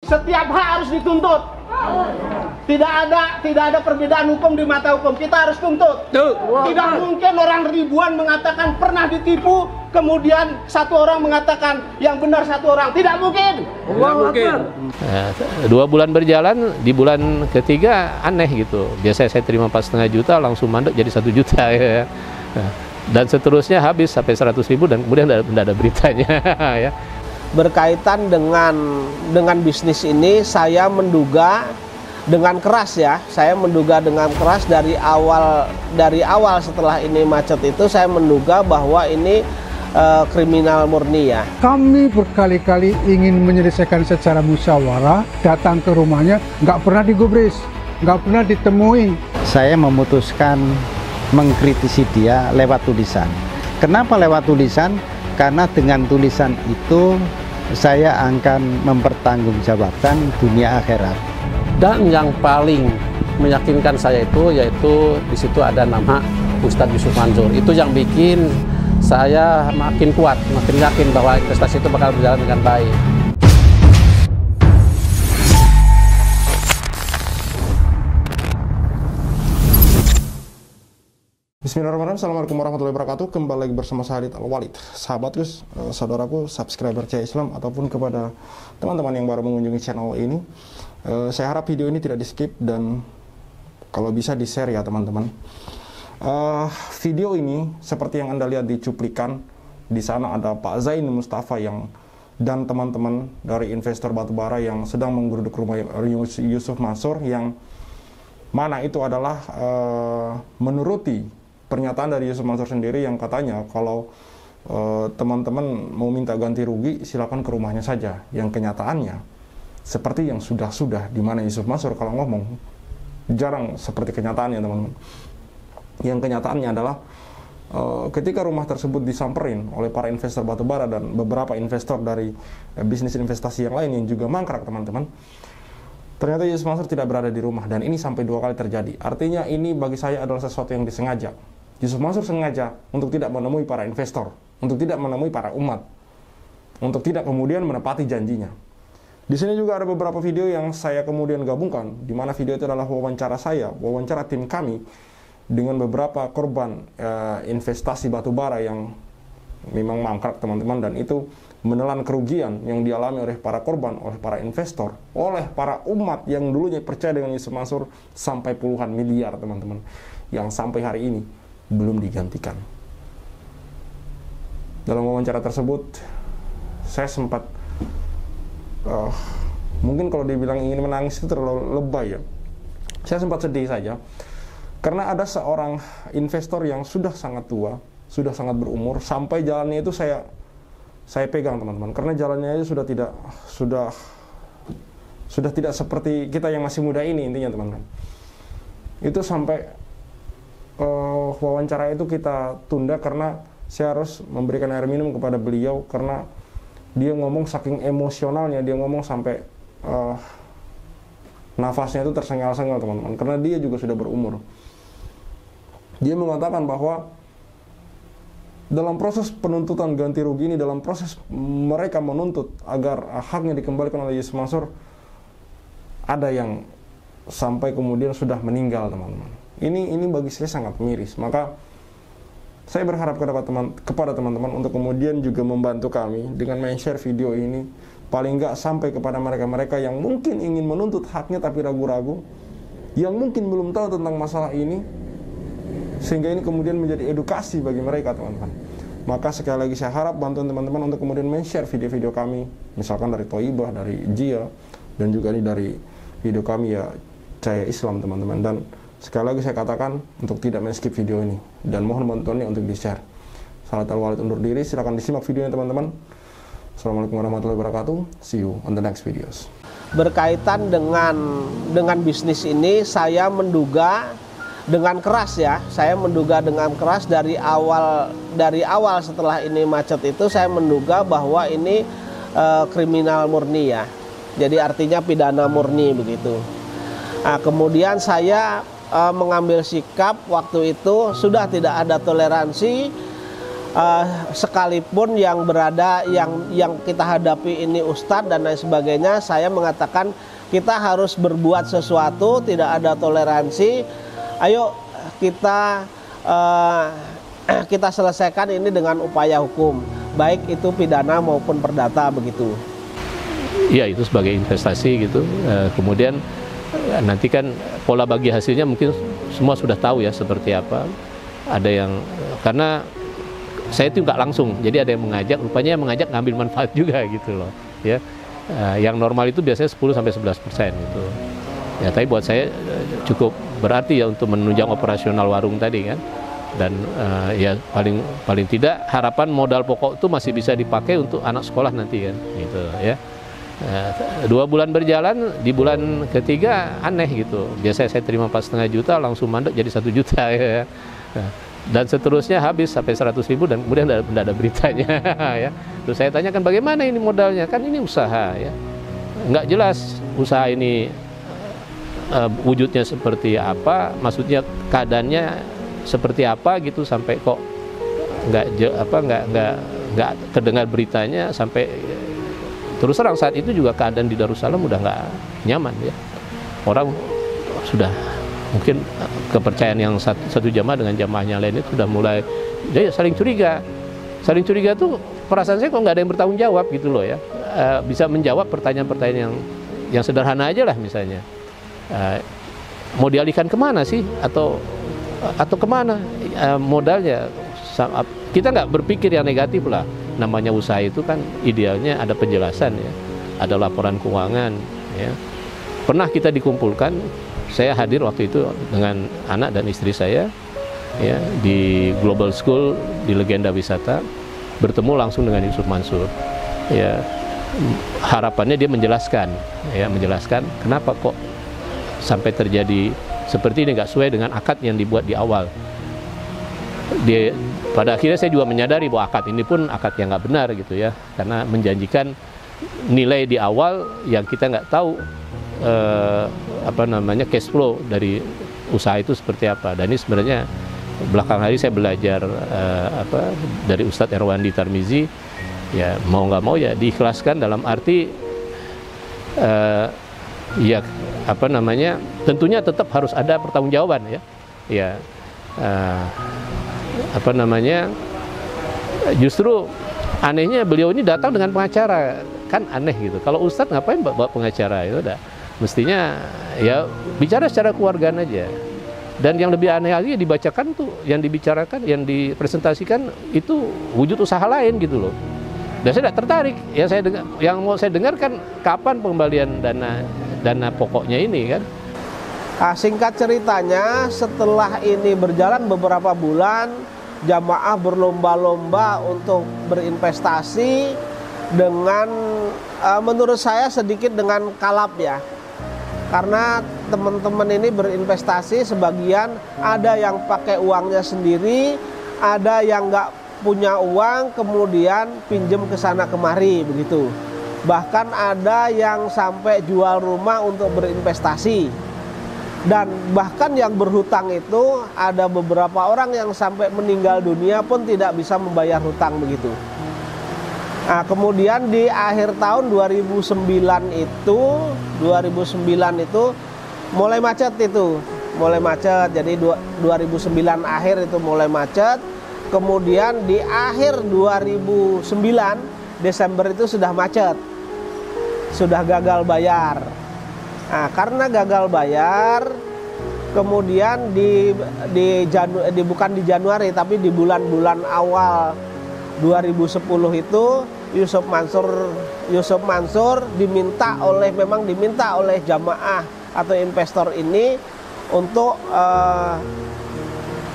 setiap hak harus dituntut. Tidak ada perbedaan hukum di mata hukum. Kita harus tuntut. Tidak mungkin orang ribuan mengatakan pernah ditipu, kemudian satu orang mengatakan yang benar satu orang. Tidak mungkin. Tidak mungkin. 2 bulan berjalan, di bulan ketiga aneh gitu. Biasanya saya terima 4,5 juta, langsung mandek jadi 1 juta ya. Dan seterusnya habis sampai 100.000 dan kemudian tidak ada beritanya ya. Berkaitan dengan bisnis ini, saya menduga dengan keras ya. Saya menduga dengan keras dari awal setelah ini macet itu, saya menduga bahwa ini kriminal murni ya. Kami berkali-kali ingin menyelesaikan secara musyawarah, datang ke rumahnya, nggak pernah digubris, nggak pernah ditemui. Saya memutuskan mengkritisi dia lewat tulisan. Kenapa lewat tulisan? Karena dengan tulisan itu saya akan mempertanggungjawabkan dunia akhirat. Dan yang paling meyakinkan saya itu yaitu di situ ada nama Ustadz Yusuf Mansur. Itu yang bikin saya makin kuat, makin yakin bahwa investasi itu bakal berjalan dengan baik. Bismillahirrahmanirrahim. Assalamualaikum warahmatullahi wabarakatuh. Kembali lagi bersama saya Khalid Al-Walid. Sahabat Gus, saudaraku, subscriber Cahaya Islam, ataupun kepada teman-teman yang baru mengunjungi channel ini, saya harap video ini tidak di skip dan kalau bisa di share ya teman-teman. Video ini seperti yang Anda lihat di cuplikan, di sana ada Pak Zain Mustafa dan teman-teman dari investor batubara yang sedang menggeruduk rumah Yusuf Mansur, yang mana itu adalah menuruti pernyataan dari Yusuf Mansur sendiri yang katanya kalau teman-teman mau minta ganti rugi silakan ke rumahnya saja. Yang kenyataannya seperti yang sudah di mana Yusuf Mansur kalau ngomong jarang seperti kenyataannya teman-teman. Yang kenyataannya adalah ketika rumah tersebut disamperin oleh para investor batubara dan beberapa investor dari bisnis investasi yang lain yang juga mangkrak teman-teman, ternyata Yusuf Mansur tidak berada di rumah, dan ini sampai 2 kali terjadi. Artinya ini bagi saya adalah sesuatu yang disengaja. Yusuf Mansur sengaja untuk tidak menemui para investor, untuk tidak menemui para umat, untuk tidak kemudian menepati janjinya. Di sini juga ada beberapa video yang saya kemudian gabungkan, di mana video itu adalah wawancara saya, wawancara tim kami dengan beberapa korban investasi batubara yang memang mangkrak teman-teman, dan itu menelan kerugian yang dialami oleh para korban, oleh para investor, oleh para umat yang dulunya percaya dengan Yusuf Mansur sampai puluhan miliar teman-teman, yang sampai hari ini belum digantikan. Dalam wawancara tersebut saya sempat mungkin kalau dibilang ingin menangis itu terlalu lebay ya. Saya sempat sedih saja karena ada seorang investor yang sudah sangat tua, sudah sangat berumur, sampai jalannya itu saya pegang teman-teman, karena jalannya itu sudah tidak seperti kita yang masih muda ini intinya teman-teman. Itu sampai wawancara itu kita tunda karena saya harus memberikan air minum kepada beliau, karena dia ngomong saking emosionalnya, dia ngomong sampai nafasnya itu tersengal-sengal teman-teman, karena dia juga sudah berumur. Dia mengatakan bahwa dalam proses penuntutan ganti rugi ini, dalam proses mereka menuntut agar haknya dikembalikan oleh Yusuf Mansur, ada yang sampai kemudian sudah meninggal teman-teman. Ini bagi saya sangat miris. Maka saya berharap kepada teman-teman untuk kemudian juga membantu kami dengan men-share video ini, paling nggak sampai kepada mereka-mereka yang mungkin ingin menuntut haknya tapi ragu-ragu, yang mungkin belum tahu tentang masalah ini, sehingga ini kemudian menjadi edukasi bagi mereka teman-teman. Maka sekali lagi saya harap bantuan teman-teman untuk kemudian men-share video-video kami, misalkan dari Toibah, dari Jia, dan juga ini dari video kami ya Cahaya Islam teman-teman. Dan sekali lagi saya katakan untuk tidak men-skip video ini, dan mohon bantuannya untuk di-share. Khalid Al-Walid undur diri, silahkan disimak videonya teman-teman. Assalamualaikum warahmatullahi wabarakatuh. See you on the next videos. Berkaitan dengan bisnis ini, saya menduga dengan keras ya. Saya menduga dengan keras dari awal setelah ini macet itu, saya menduga bahwa ini kriminal murni ya. Jadi artinya pidana murni begitu. Nah, kemudian saya mengambil sikap waktu itu sudah tidak ada toleransi sekalipun yang berada yang kita hadapi ini ustadz dan lain sebagainya, saya mengatakan kita harus berbuat sesuatu, tidak ada toleransi. Ayo kita selesaikan ini dengan upaya hukum, baik itu pidana maupun perdata begitu. Iya, itu sebagai investasi gitu. Kemudian nanti kan pola bagi hasilnya mungkin semua sudah tahu ya seperti apa. Ada yang karena saya itu nggak langsung, jadi ada yang mengajak, rupanya yang mengajak ngambil manfaat juga gitu loh. Ya, yang normal itu biasanya 10-11% gitu. Ya, tapi buat saya cukup berarti ya untuk menunjang operasional warung tadi kan. Dan ya paling tidak harapan modal pokok itu masih bisa dipakai untuk anak sekolah nanti kan, gitu ya. 2 bulan berjalan, di bulan ketiga aneh gitu. Biasanya saya terima 4,5 juta, langsung mandek jadi 1 juta ya. Dan seterusnya habis sampai 100.000 dan kemudian tidak ada beritanya ya. Terus saya tanyakan bagaimana ini modalnya, kan ini usaha ya. Nggak jelas usaha ini wujudnya seperti apa, maksudnya keadaannya seperti apa gitu, sampai kok nggak terdengar beritanya. Sampai terus terang saat itu juga keadaan di Darussalam udah nggak nyaman ya. Orang sudah mungkin kepercayaan yang satu jamaah dengan jamaahnya lain itu sudah mulai jadi saling curiga. Saling curiga tuh perasaan saya kok nggak ada yang bertanggung jawab gitu loh ya. Bisa menjawab pertanyaan-pertanyaan yang sederhana aja lah, misalnya mau dialihkan kemana sih atau kemana modalnya. Kita nggak berpikir yang negatif lah. Namanya usaha itu kan idealnya ada penjelasan ya, ada laporan keuangan ya. Pernah kita dikumpulkan, saya hadir waktu itu dengan anak dan istri saya ya di Global School di Legenda Wisata, bertemu langsung dengan Yusuf Mansur ya. Harapannya dia menjelaskan kenapa kok sampai terjadi seperti ini, nggak sesuai dengan akad yang dibuat di awal. Pada akhirnya saya juga menyadari bahwa akad ini pun akad yang nggak benar gitu ya, karena menjanjikan nilai di awal yang kita nggak tahu cash flow dari usaha itu seperti apa. Dan ini sebenarnya belakang hari saya belajar dari Ustadz Erwandi Tarmizi ya, mau nggak mau ya diikhlaskan, dalam arti tentunya tetap harus ada pertanggungjawaban ya. Justru anehnya beliau ini datang dengan pengacara, kan aneh gitu. Kalau Ustadz ngapain bawa pengacara, itu udah mestinya ya bicara secara keluargaan aja. Dan yang lebih aneh lagi dibacakan tuh, yang dibicarakan, yang dipresentasikan itu wujud usaha lain gitu loh. Dan saya tidak tertarik. Yang mau saya dengarkan kapan pengembalian dana pokoknya ini kan. Singkat ceritanya, setelah ini berjalan beberapa bulan, jamaah berlomba-lomba untuk berinvestasi dengan menurut saya sedikit dengan kalap ya. Karena teman-teman ini berinvestasi, sebagian ada yang pakai uangnya sendiri, ada yang nggak punya uang kemudian pinjem ke sana kemari begitu. Bahkan ada yang sampai jual rumah untuk berinvestasi. Dan bahkan yang berhutang itu ada beberapa orang yang sampai meninggal dunia pun tidak bisa membayar hutang begitu. Nah, kemudian di akhir tahun 2009 itu mulai macet Jadi 2009 akhir itu mulai macet. Kemudian di akhir 2009 Desember itu sudah macet, sudah gagal bayar. Nah, karena gagal bayar, kemudian bukan di Januari tapi di bulan-bulan awal 2010 itu Yusuf Mansur diminta oleh jamaah atau investor ini untuk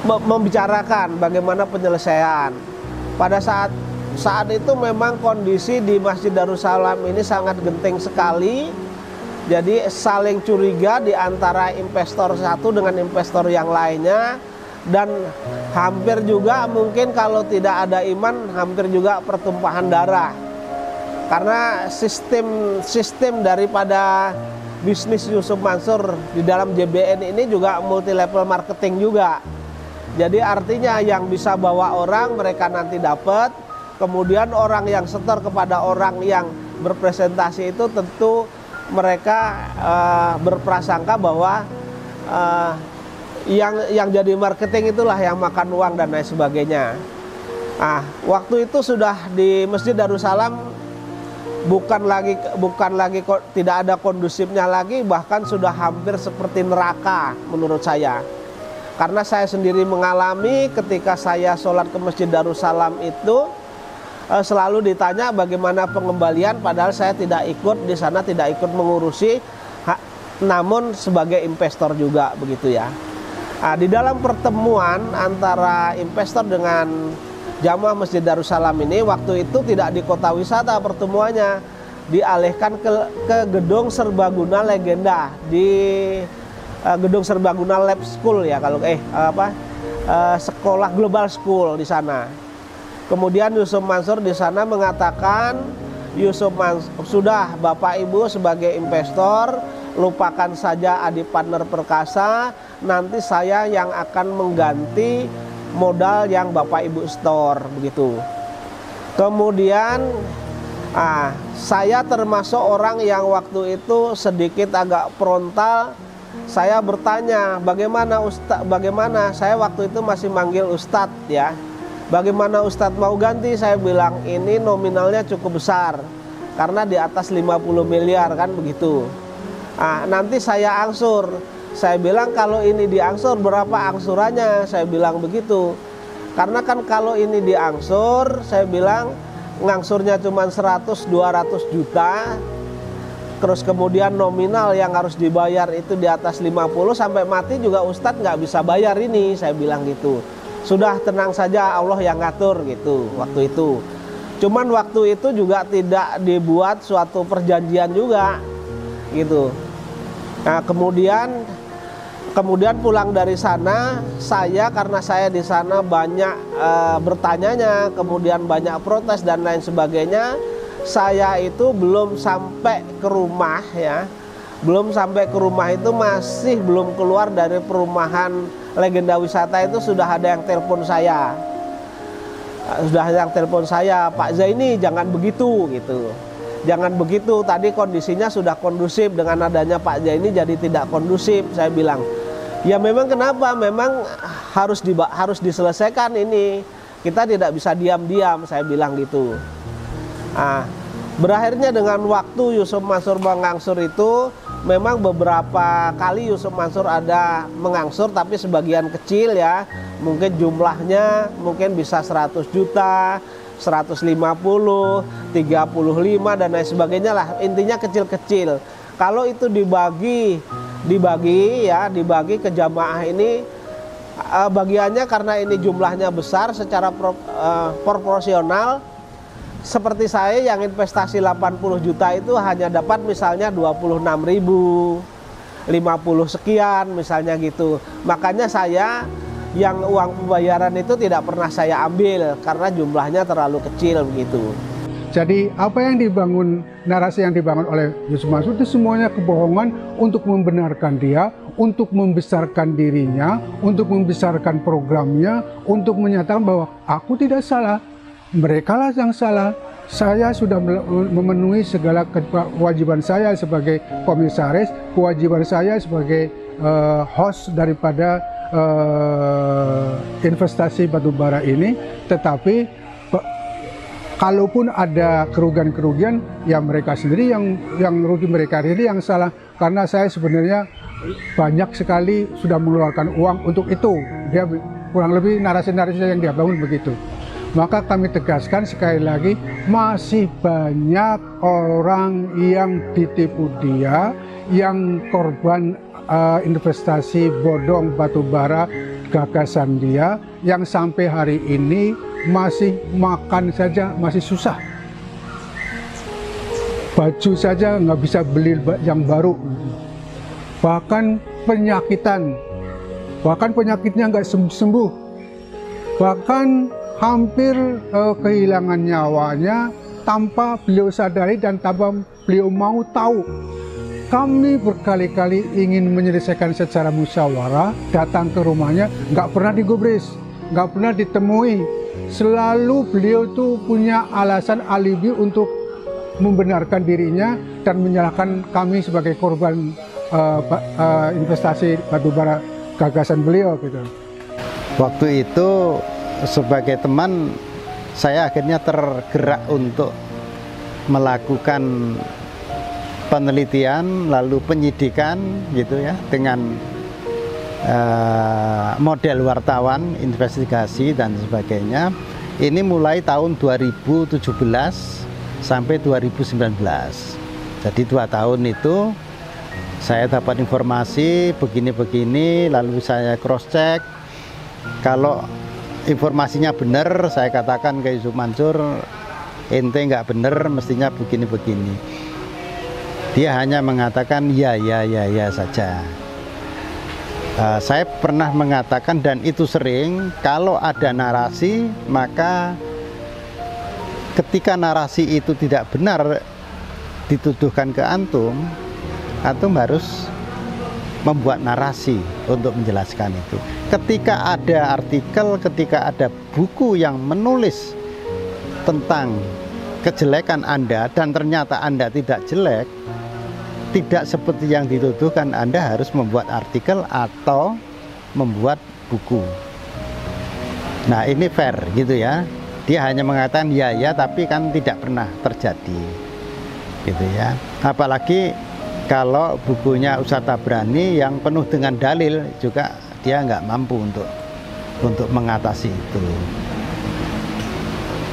membicarakan bagaimana penyelesaian. Pada saat itu memang kondisi di Masjid Darussalam ini sangat genting sekali. Jadi saling curiga di antara investor satu dengan investor yang lainnya, dan hampir juga mungkin kalau tidak ada iman hampir juga pertumpahan darah. Karena sistem daripada bisnis Yusuf Mansur di dalam JBN ini juga multi level marketing juga. Jadi artinya yang bisa bawa orang mereka nanti dapat, kemudian orang yang setor kepada orang yang berpresentasi itu tentu mereka berprasangka bahwa yang jadi marketing itulah yang makan uang dan lain sebagainya. Nah, waktu itu sudah di Masjid Darussalam bukan lagi tidak ada kondusifnya lagi, bahkan sudah hampir seperti neraka menurut saya. Karena saya sendiri mengalami ketika saya sholat ke Masjid Darussalam itu selalu ditanya bagaimana pengembalian, padahal saya tidak ikut di sana, tidak ikut mengurusi, namun sebagai investor juga begitu ya. Nah, di dalam pertemuan antara investor dengan jamaah Masjid Darussalam ini, waktu itu tidak di kota wisata pertemuannya, dialihkan ke gedung serbaguna legenda di gedung serbaguna lab school ya, kalau sekolah global school di sana. Kemudian Yusuf Mansur di sana mengatakan, Yusuf Mansur, sudah Bapak Ibu sebagai investor lupakan saja adik partner perkasa, nanti saya yang akan mengganti modal yang Bapak Ibu store begitu. Kemudian saya termasuk orang yang waktu itu sedikit agak frontal. Saya bertanya, bagaimana saya waktu itu masih manggil Ustadz ya. Bagaimana Ustadz mau ganti? Saya bilang ini nominalnya cukup besar karena di atas 50 miliar kan begitu. Nanti saya angsur. Saya bilang kalau ini diangsur berapa angsurannya? Saya bilang begitu. Karena kan kalau ini diangsur, saya bilang ngangsurnya cuma 100-200 juta. Terus kemudian nominal yang harus dibayar itu di atas 50, sampai mati juga Ustadz nggak bisa bayar ini, saya bilang gitu. Sudah tenang saja, Allah yang ngatur gitu waktu itu. Cuman waktu itu juga tidak dibuat suatu perjanjian juga gitu. Nah kemudian pulang dari sana, saya karena saya di sana banyak bertanyanya, kemudian banyak protes dan lain sebagainya. Saya itu belum sampai ke rumah ya, belum sampai ke rumah itu masih belum keluar dari perumahan legenda wisata itu sudah ada yang telepon saya. Pak Zaini jangan begitu gitu. Jangan begitu, tadi kondisinya sudah kondusif, dengan adanya Pak Zaini jadi tidak kondusif. Saya bilang, ya memang kenapa? Memang harus diselesaikan ini. Kita tidak bisa diam-diam, saya bilang gitu. Berakhirnya dengan waktu Yusuf Mansur mengangsur itu, memang beberapa kali Yusuf Mansur ada mengangsur, tapi sebagian kecil ya, mungkin jumlahnya mungkin bisa 100 juta, 150, 35 dan lain sebagainya lah, intinya kecil-kecil. Kalau itu dibagi ke jamaah ini, bagiannya karena ini jumlahnya besar secara proporsional. Seperti saya yang investasi 80 juta itu hanya dapat misalnya 26.000, 50 sekian misalnya gitu. Makanya saya yang uang pembayaran itu tidak pernah saya ambil karena jumlahnya terlalu kecil begitu. Jadi apa yang dibangun, narasi yang dibangun oleh Yusuf Mansur itu semuanya kebohongan untuk membenarkan dia, untuk membesarkan dirinya, untuk membesarkan programnya, untuk menyatakan bahwa aku tidak salah. Mereka lah yang salah. Saya sudah memenuhi segala kewajiban saya sebagai komisaris, kewajiban saya sebagai host daripada investasi batubara ini. Tetapi kalaupun ada kerugian-kerugian, ya mereka sendiri yang rugi, mereka sendiri yang salah. Karena saya sebenarnya banyak sekali sudah mengeluarkan uang untuk itu. Dia kurang lebih narasi-narasi yang dia bangun begitu. Maka kami tegaskan sekali lagi, masih banyak orang yang ditipu dia, yang korban investasi bodong batubara gagasan dia, yang sampai hari ini masih makan saja masih susah. Baju saja nggak bisa beli yang baru. Bahkan penyakitnya nggak sembuh. Bahkan hampir kehilangan nyawanya tanpa beliau sadari dan tanpa beliau mau tahu. Kami berkali-kali ingin menyelesaikan secara musyawarah, datang ke rumahnya, nggak pernah digubris, nggak pernah ditemui. Selalu beliau tuh punya alasan alibi untuk membenarkan dirinya dan menyalahkan kami sebagai korban investasi batubara gagasan beliau gitu. Waktu itu sebagai teman saya akhirnya tergerak untuk melakukan penelitian lalu penyidikan gitu ya, dengan model wartawan, investigasi dan sebagainya. Ini mulai tahun 2017 sampai 2019. Jadi 2 tahun itu saya dapat informasi begini-begini, lalu saya cross check. Kalau informasinya benar, saya katakan ke Yusuf Mansur, ente nggak benar, mestinya begini-begini. Dia hanya mengatakan ya saja. Saya pernah mengatakan, dan itu sering, kalau ada narasi, maka ketika narasi itu tidak benar dituduhkan ke antum harus membuat narasi untuk menjelaskan itu. Ketika ada artikel, ketika ada buku yang menulis tentang kejelekan Anda dan ternyata Anda tidak jelek, tidak seperti yang dituduhkan, Anda harus membuat artikel atau membuat buku. Nah, ini fair gitu ya. Dia hanya mengatakan ya tapi kan tidak pernah terjadi gitu ya. Apalagi kalau bukunya Ustadz Tabrani yang penuh dengan dalil, juga dia nggak mampu untuk mengatasi itu.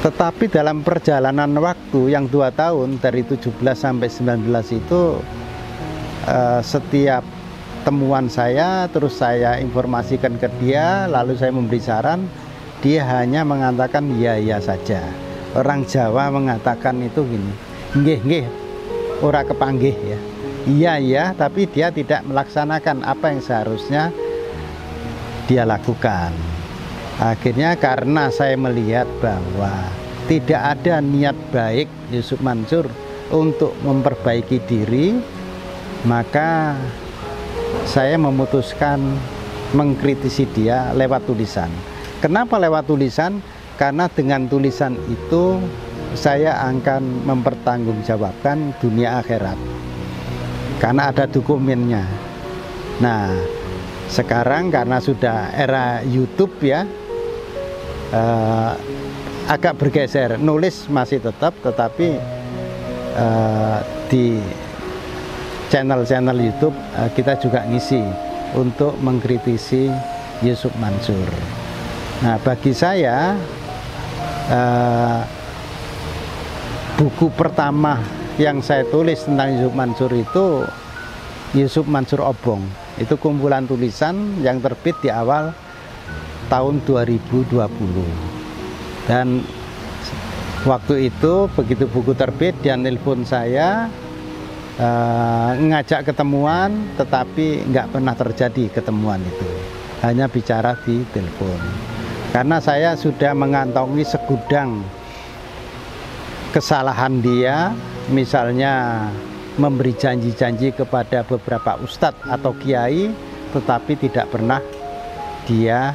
Tetapi dalam perjalanan waktu yang 2 tahun dari 17 sampai 19 itu, setiap temuan saya terus saya informasikan ke dia, lalu saya memberi saran, dia hanya mengatakan ya saja. Orang Jawa mengatakan itu gini, nggih ora kepanggih ya. Iya, tapi dia tidak melaksanakan apa yang seharusnya dia lakukan. Akhirnya karena saya melihat bahwa tidak ada niat baik Yusuf Mansur untuk memperbaiki diri, maka saya memutuskan mengkritisi dia lewat tulisan. Kenapa lewat tulisan? Karena dengan tulisan itu saya akan mempertanggungjawabkan dunia akhirat, karena ada dokumennya. Nah, sekarang karena sudah era YouTube ya, agak bergeser. Nulis masih tetap, tetapi di channel-channel YouTube kita juga ngisi untuk mengkritisi Yusuf Mansur. Nah, bagi saya buku pertama yang saya tulis tentang Yusuf Mansur itu Yusuf Mansur Obong. Itu kumpulan tulisan yang terbit di awal tahun 2020. Dan waktu itu begitu buku terbit, dia nelpon saya, ngajak ketemuan, tetapi nggak pernah terjadi ketemuan itu. Hanya bicara di telepon. Karena saya sudah mengantongi segudang kesalahan dia, misalnya memberi janji-janji kepada beberapa ustadz atau kiai, tetapi tidak pernah dia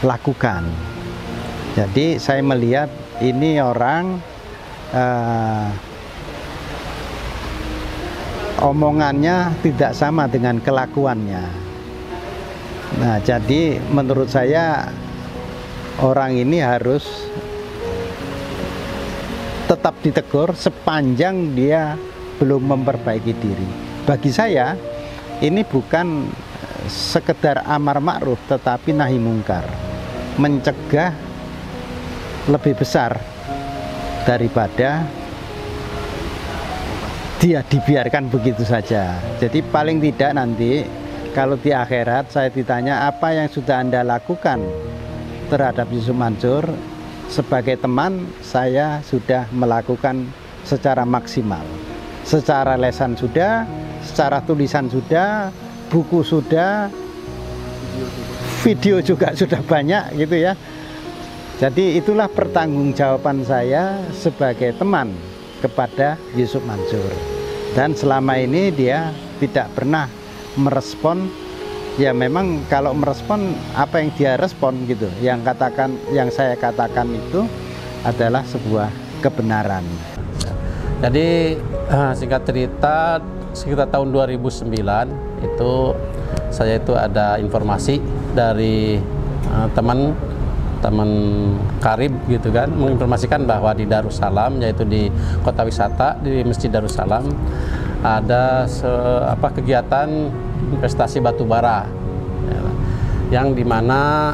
lakukan. Jadi saya melihat ini orang omongannya tidak sama dengan kelakuannya. Nah, jadi menurut saya orang ini harus tetap ditegur sepanjang dia belum memperbaiki diri. Bagi saya ini bukan sekedar amar ma'ruf, tetapi nahi mungkar, mencegah lebih besar daripada dia dibiarkan begitu saja. Jadi paling tidak nanti kalau di akhirat saya ditanya apa yang sudah Anda lakukan terhadap Yusuf Mansur, sebagai teman saya sudah melakukan secara maksimal, secara lesan sudah, secara tulisan sudah, buku sudah, video juga sudah banyak gitu ya. Jadi itulah pertanggungjawaban saya sebagai teman kepada Yusuf Mansur. Dan selama ini dia tidak pernah merespon. Ya memang kalau merespon apa yang dia respon gitu. Yang saya katakan itu adalah sebuah kebenaran. Jadi singkat cerita sekitar tahun 2009 itu saya itu ada informasi dari teman karib gitu kan, menginformasikan bahwa di Darussalam, yaitu di kota wisata di Masjid Darussalam, ada kegiatan investasi batubara yang dimana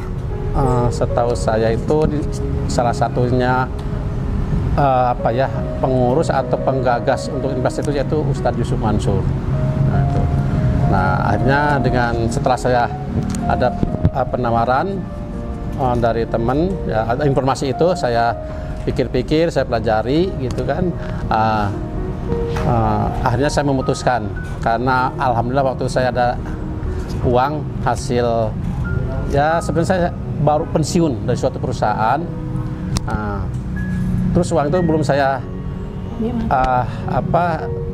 setahu saya itu salah satunya pengurus atau penggagas untuk investasi itu yaitu Ustadz Yusuf Mansur. Nah, akhirnya setelah saya ada penawaran dari teman, ya, informasi itu saya pikir-pikir, saya pelajari gitu kan. Akhirnya saya memutuskan, karena alhamdulillah waktu saya ada uang hasil, ya sebenarnya saya baru pensiun dari suatu perusahaan. Terus uang itu belum saya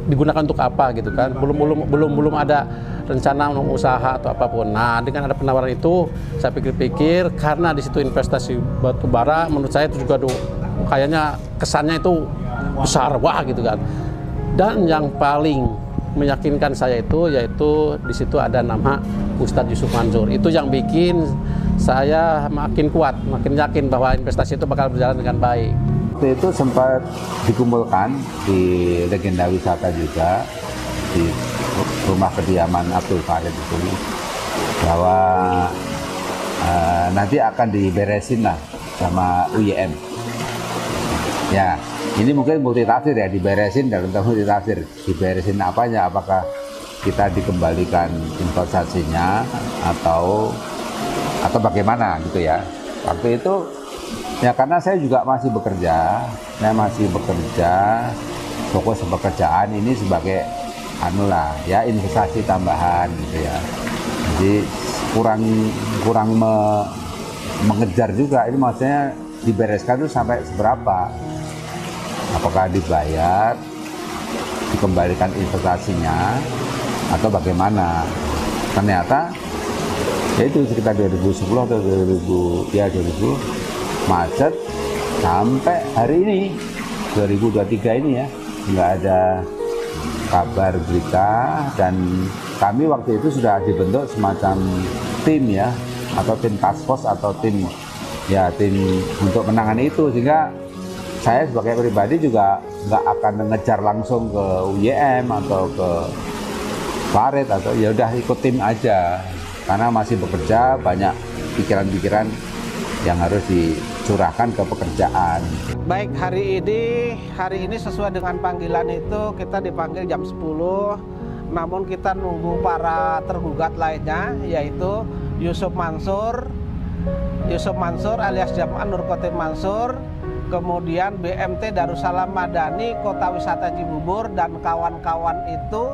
digunakan untuk apa gitu kan, belum ada rencana usaha atau apapun. Nah, dengan ada penawaran itu saya pikir-pikir, karena di situ investasi batu bara, menurut saya itu juga kayaknya kesannya itu besar, wah gitu kan. Dan yang paling meyakinkan saya itu yaitu di situ ada nama Ustadz Yusuf Mansur. Itu yang bikin saya makin kuat, makin yakin bahwa investasi itu bakal berjalan dengan baik. Waktu itu sempat dikumpulkan di legenda wisata juga, di rumah kediaman Abdul Farid itu, bahwa nanti akan diberesin lah sama UYM. Ya, ini mungkin multitafsir ya, diberesin dalam multitafsir. Diberesin apanya? Apakah kita dikembalikan investasinya atau bagaimana gitu ya. Waktu itu ya karena saya juga masih bekerja, fokus pekerjaan ini sebagai investasi tambahan gitu ya. Jadi kurang mengejar juga, ini maksudnya dibereskan itu sampai seberapa, apakah dibayar, dikembalikan investasinya atau bagaimana. Ternyata ya itu sekitar 2010 atau 2000 macet sampai hari ini 2023 ini ya, nggak ada kabar berita. Dan kami waktu itu sudah dibentuk semacam tim ya, atau tim task force atau tim untuk menangani itu, sehingga saya sebagai pribadi juga nggak akan mengejar langsung ke UYM atau ke Farid, atau ya udah ikut tim aja, karena masih bekerja, banyak pikiran-pikiran yang harus dicurahkan ke pekerjaan. Baik, hari ini sesuai dengan panggilan itu kita dipanggil jam 10, namun kita nunggu para tergugat lainnya, yaitu Yusuf Mansur alias Jamaah Nur Khotim Mansur, kemudian BMT Darussalam Madani Kota Wisata Cibubur, dan kawan-kawan itu.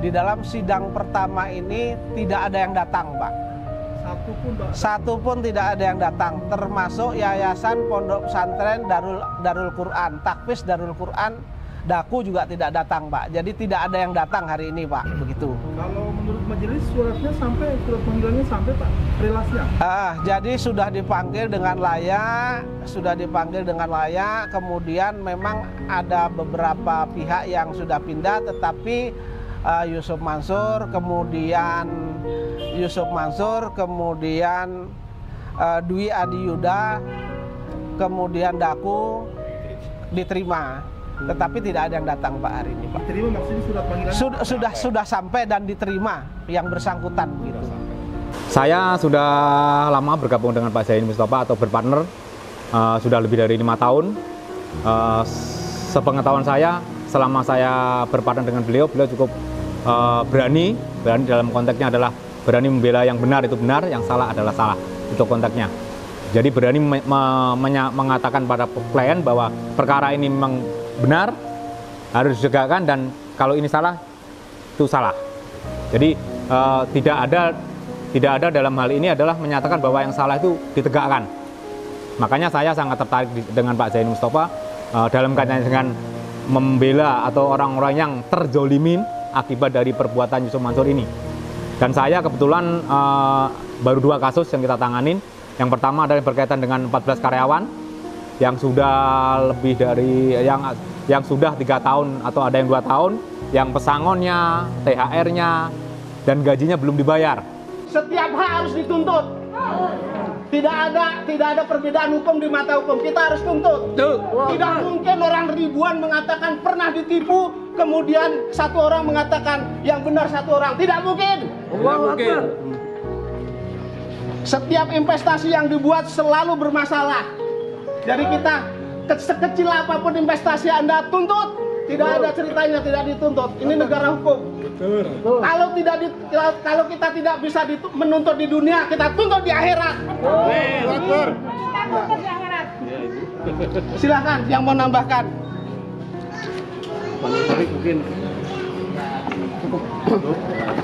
Di dalam sidang pertama ini tidak ada yang datang, Pak. Satu pun tidak ada yang datang, termasuk Yayasan Pondok Pesantren Darul Quran, Takfis Darul Quran, Daku juga tidak datang, Pak. Jadi tidak ada yang datang hari ini, Pak. Begitu. Kalau menurut majelis surat panggilannya sampai, Pak, relasnya? Jadi sudah dipanggil dengan layak, kemudian memang ada beberapa pihak yang sudah pindah, tetapi Yusuf Mansur, kemudian Dwi Adi Yuda, kemudian Daku diterima, tetapi tidak ada yang datang, Pak, hari ini, Pak. Diterima maksudnya surat panggilan? Sudah sampai dan diterima yang bersangkutan gitu. Saya sudah lama bergabung dengan Pak Zaini Mustafa atau berpartner, sudah lebih dari 5 tahun. Sepengetahuan saya, selama saya berpartner dengan beliau cukup berani dalam konteksnya adalah berani membela yang benar itu benar, yang salah adalah salah, itu konteksnya. Jadi berani mengatakan pada klien bahwa perkara ini memang benar, harus ditegakkan, dan kalau ini salah, itu salah. Jadi tidak ada dalam hal ini adalah menyatakan bahwa yang salah itu ditegakkan. Makanya saya sangat tertarik dengan Pak Zaini Mustafa dalam kaitannya dengan membela atau orang-orang yang terzolimin akibat dari perbuatan Yusuf Mansur ini. Dan saya kebetulan baru 2 kasus yang kita tanganin. Yang pertama adalah berkaitan dengan 14 karyawan yang sudah lebih dari yang sudah 3 tahun atau ada yang 2 tahun, yang pesangonnya, THR-nya, dan gajinya belum dibayar. Setiap hak harus dituntut. Tidak ada perbedaan hukum di mata hukum. Kita harus tuntut. Tidak mungkin orang ribuan mengatakan pernah ditipu, kemudian satu orang mengatakan yang benar satu orang. Tidak mungkin. Tidak mungkin. Setiap investasi yang dibuat selalu bermasalah. Jadi kita sekecil apapun investasi Anda tuntut. Tidak ada ceritanya tidak dituntut. Ini negara hukum. Kalau kita tidak bisa menuntut di dunia, kita tuntut di akhirat. Silakan yang mau nambahkan.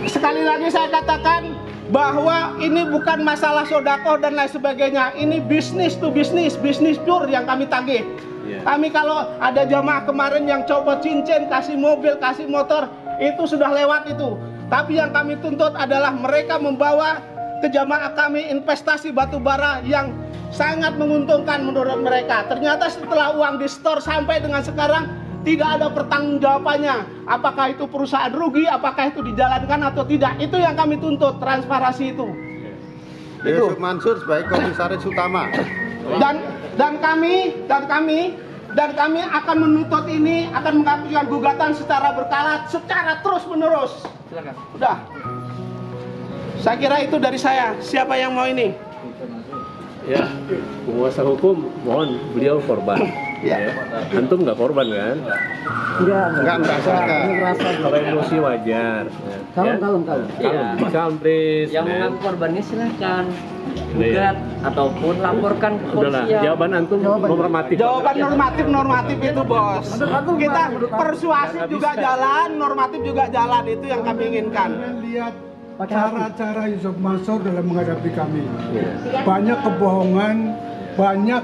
Sekali lagi saya katakan bahwa ini bukan masalah sodako dan lain sebagainya. Ini bisnis to bisnis pure yang kami tagih. Kami kalau ada jamaah kemarin yang coba cincin, kasih mobil, kasih motor, itu sudah lewat itu. Tapi yang kami tuntut adalah mereka membawa ke jamaah kami investasi batu bara yang sangat menguntungkan menurut mereka. Ternyata setelah uang di store sampai dengan sekarang tidak ada pertanggungjawabannya. Apakah itu perusahaan rugi, apakah itu dijalankan atau tidak. Itu yang kami tuntut, transparansi itu. Yusuf Mansur sebagai komisaris utama. Dan kami akan menuntut ini, akan mengajukan gugatan secara berkala, secara terus menerus. Silakan. Udah. Saya kira itu dari saya. Siapa yang mau ini? Ya, penguasa hukum, mohon beliau korban. Ya. Antum nggak korban kan? Enggak merasa. Kalau emosi wajar. Kalem. Kalem, please. Yang mengaku korbannya silahkan gugat ataupun laporkan ke Udahlah, polisi. jawaban antum normatif. Jawaban normatif itu, Bos. Kita persuasif juga jalan, normatif juga jalan, itu yang kami inginkan. Lihat cara-cara Yusuf Mansur dalam menghadapi kami. Banyak kebohongan, banyak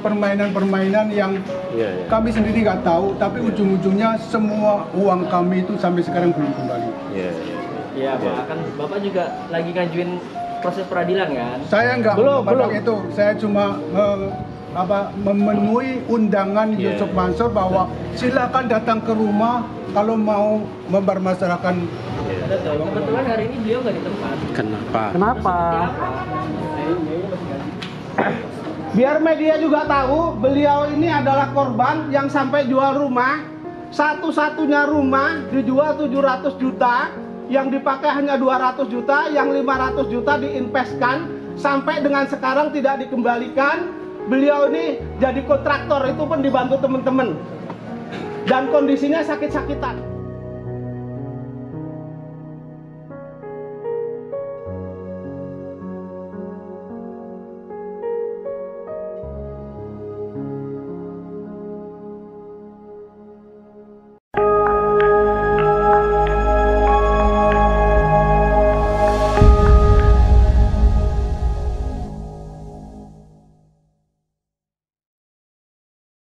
permainan-permainan yang kami sendiri nggak tahu, tapi ujung-ujungnya semua uang kami itu sampai sekarang belum kembali. Iya, Pak. Kan Bapak juga lagi ngajuin proses peradilan kan? Saya nggak belum itu. Saya cuma memenuhi undangan Yusuf Mansur bahwa silakan datang ke rumah kalau mau mempermasalahkan. Kebetulan hari ini beliau nggak di tempat. Kenapa? Biar media juga tahu, beliau ini adalah korban yang sampai jual rumah. Satu-satunya rumah dijual 700 juta, yang dipakai hanya 200 juta, yang 500 juta diinvestkan, sampai dengan sekarang tidak dikembalikan. Beliau ini jadi kontraktor, itu pun dibantu teman-teman. Dan kondisinya sakit-sakitan.